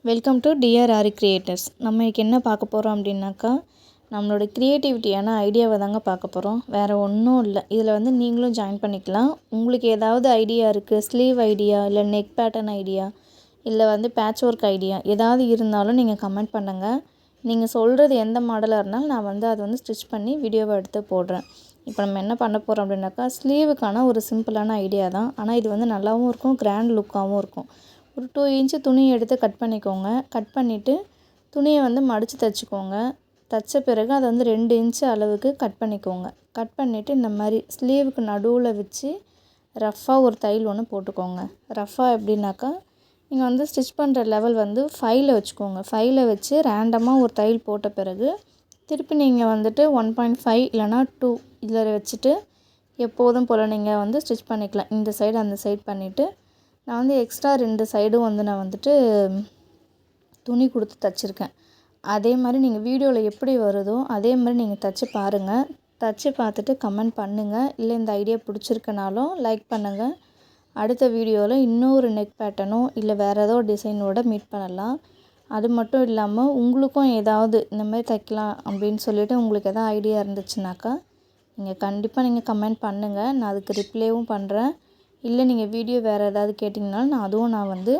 Welcome to TR Aari creators. நம்ம இன்றைக்கி என்ன பார்க்க போகிறோம் அப்படின்னாக்கா, நம்மளோட க்ரியேட்டிவிட்டியான ஐடியாவை தாங்க பார்க்க போகிறோம். வேறு ஒன்றும் இல்லை. இதில் வந்து நீங்களும் ஜாயின் பண்ணிக்கலாம். உங்களுக்கு ஏதாவது ஐடியா இருக்குது, ஸ்லீவ் ஐடியா, இல்லை நெக் பேட்டர்ன் ஐடியா, இல்லை வந்து பேட்ச் ஒர்க் ஐடியா ஏதாவது இருந்தாலும் நீங்கள் கமெண்ட் பண்ணுங்கள். நீங்கள் சொல்கிறது எந்த மாடலாக இருந்தாலும் நான் வந்து அதை வந்து ஸ்டிச் பண்ணி வீடியோவை எடுத்து போடுறேன். இப்போ நம்ம என்ன பண்ண போகிறோம் அப்படின்னாக்கா, ஸ்லீவுக்கான ஒரு சிம்பிளான ஐடியா தான். ஆனால் இது வந்து நல்லாவும் இருக்கும், கிராண்ட் லுக்காகவும் இருக்கும். ஒரு 2 இன்ச்சு துணி எடுத்து கட் பண்ணிக்கோங்க. கட் பண்ணிவிட்டு துணியை வந்து மடித்து தைச்சிக்கோங்க. தைச்ச பிறகு அதை வந்து 2 இன்ச்சு அளவுக்கு கட் பண்ணிக்கோங்க. கட் பண்ணிவிட்டு இந்த மாதிரி ஸ்லீவுக்கு நடுவில் வச்சு ரஃப்பாக ஒரு தையல் ஒன்று போட்டுக்கோங்க. ரஃப்பாக எப்படின்னாக்கா, நீங்கள் வந்து ஸ்டிச் பண்ணுற லெவல் வந்து 5ல் வச்சுக்கோங்க. 5ல் வச்சு ரேண்டமாக ஒரு தையல் போட்ட பிறகு திருப்பி நீங்கள் வந்துட்டு 1.5 இல்லைனா 2 இதில் வச்சுட்டு எப்போதும் போல் நீங்கள் வந்து ஸ்டிச் பண்ணிக்கலாம். இந்த சைடு அந்த சைடு பண்ணிவிட்டு நான் வந்து எக்ஸ்ட்ரா 2 சைடும் வந்து நான் வந்துட்டு துணி கொடுத்து தைச்சிருக்கேன். அதே மாதிரி நீங்கள் வீடியோவில் எப்படி வருதோ அதே மாதிரி நீங்கள் தைச்சி பாருங்கள். தைச்சி பார்த்துட்டு கமெண்ட் பண்ணுங்கள். இல்லை இந்த ஐடியா பிடிச்சிருக்கனாலும் லைக் பண்ணுங்கள். அடுத்த வீடியோவில் இன்னொரு நெக் பேட்டர்னோ இல்லை வேறு ஏதோ டிசைனோட மீட் பண்ணலாம். அது மட்டும் இல்லாமல் உங்களுக்கும் ஏதாவது இந்த மாதிரி தைக்கலாம் அப்படின்னு சொல்லிவிட்டு உங்களுக்கு எதாவது ஐடியா இருந்துச்சுனாக்கா நீங்கள் கண்டிப்பாக கமெண்ட் பண்ணுங்கள். நான் அதுக்கு ரிப்ளேவும் பண்ணுறேன். இல்லை நீங்கள் வீடியோ வேறு ஏதாவது கேட்டிங்கனாலும் அதுவும் நான் வந்து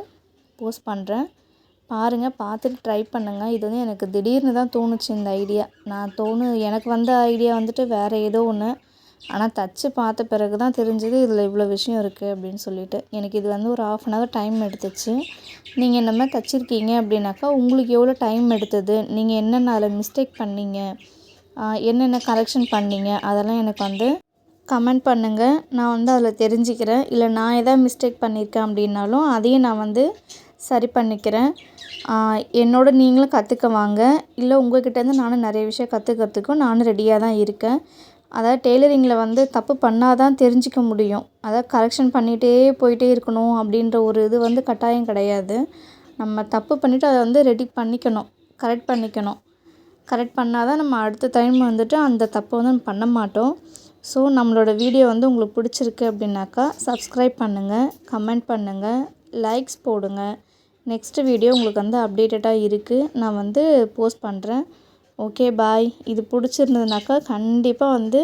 போஸ்ட் பண்ணுறேன். பாருங்கள், பார்த்துட்டு ட்ரை பண்ணுங்கள். இது வந்து எனக்கு திடீர்னு தான் தோணுச்சு இந்த ஐடியா. எனக்கு வந்த ஐடியா வந்துட்டு வேறு ஏதோ ஒன்று. ஆனால் தச்சு பார்த்த பிறகு தான் தெரிஞ்சது இதில் இவ்வளோ விஷயம் இருக்குது அப்படின்னு சொல்லிட்டு. எனக்கு இது வந்து ஒரு 1/2 hour டைம் எடுத்துச்சு. நீங்கள் இந்த மாதிரி தைச்சிருக்கீங்க அப்படின்னாக்கா உங்களுக்கு எவ்வளோ டைம் எடுத்தது, நீங்கள் என்னென்ன அதில் மிஸ்டேக் பண்ணீங்க, என்னென்ன கரெக்ஷன் பண்ணீங்க, அதெல்லாம் எனக்கு வந்து கமெண்ட் பண்ணுங்கள். நான் வந்து அதில் தெரிஞ்சுக்கிறேன். இல்லை நான் எதாவது மிஸ்டேக் பண்ணியிருக்கேன் அப்படின்னாலும் அதையும் நான் வந்து சரி பண்ணிக்கிறேன். என்னோட நீங்களும் கற்றுக்க வாங்க. இல்லை உங்கள்கிட்டேருந்து நானும் நிறைய விஷயம் கற்றுக்கிறதுக்கும் நானும் ரெடியாக தான் இருக்கேன். அதாவது டெய்லரிங்கில் வந்து தப்பு பண்ணால் தான் தெரிஞ்சிக்க முடியும். அதாவது கரெக்ஷன் பண்ணிகிட்டே போயிட்டே இருக்கணும் அப்படின்ற ஒரு இது வந்து கட்டாயம் கிடையாது. நம்ம தப்பு பண்ணிவிட்டு அதை வந்து ரெடி பண்ணிக்கணும், கரெக்ட் பண்ணிக்கணும். கரெக்ட் பண்ணால் தான் நம்ம அடுத்த டைம் வந்துட்டு அந்த தப்பை வந்து நம்ம பண்ண மாட்டோம். ஸோ நம்மளோட வீடியோ வந்து உங்களுக்கு பிடிச்சிருக்கு அப்படின்னாக்கா சப்ஸ்கிரைப் பண்ணுங்கள், கமெண்ட் பண்ணுங்கள், லைக்ஸ் போடுங்க. நெக்ஸ்ட்டு வீடியோ உங்களுக்கு வந்து அப்டேட்டடாக இருக்குது, நான் வந்து போஸ்ட் பண்ணுறேன். ஓகே, பாய். இது பிடிச்சிருந்ததுனாக்கா கண்டிப்பாக வந்து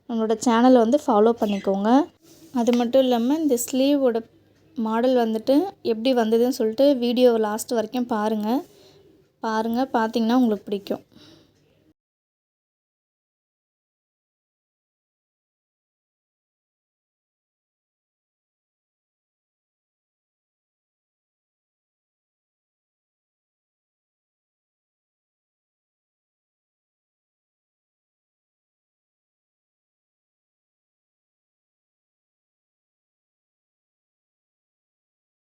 நம்மளோட சேனலை வந்து ஃபாலோ பண்ணிக்கோங்க. அது மட்டும் இல்லாமல் இந்த ஸ்லீவோட மாடல் வந்துட்டு எப்படி வந்ததுன்னு சொல்லிட்டு வீடியோ லாஸ்ட் வரைக்கும் பாருங்கள். பார்த்தீங்கன்னா உங்களுக்கு பிடிக்கும்.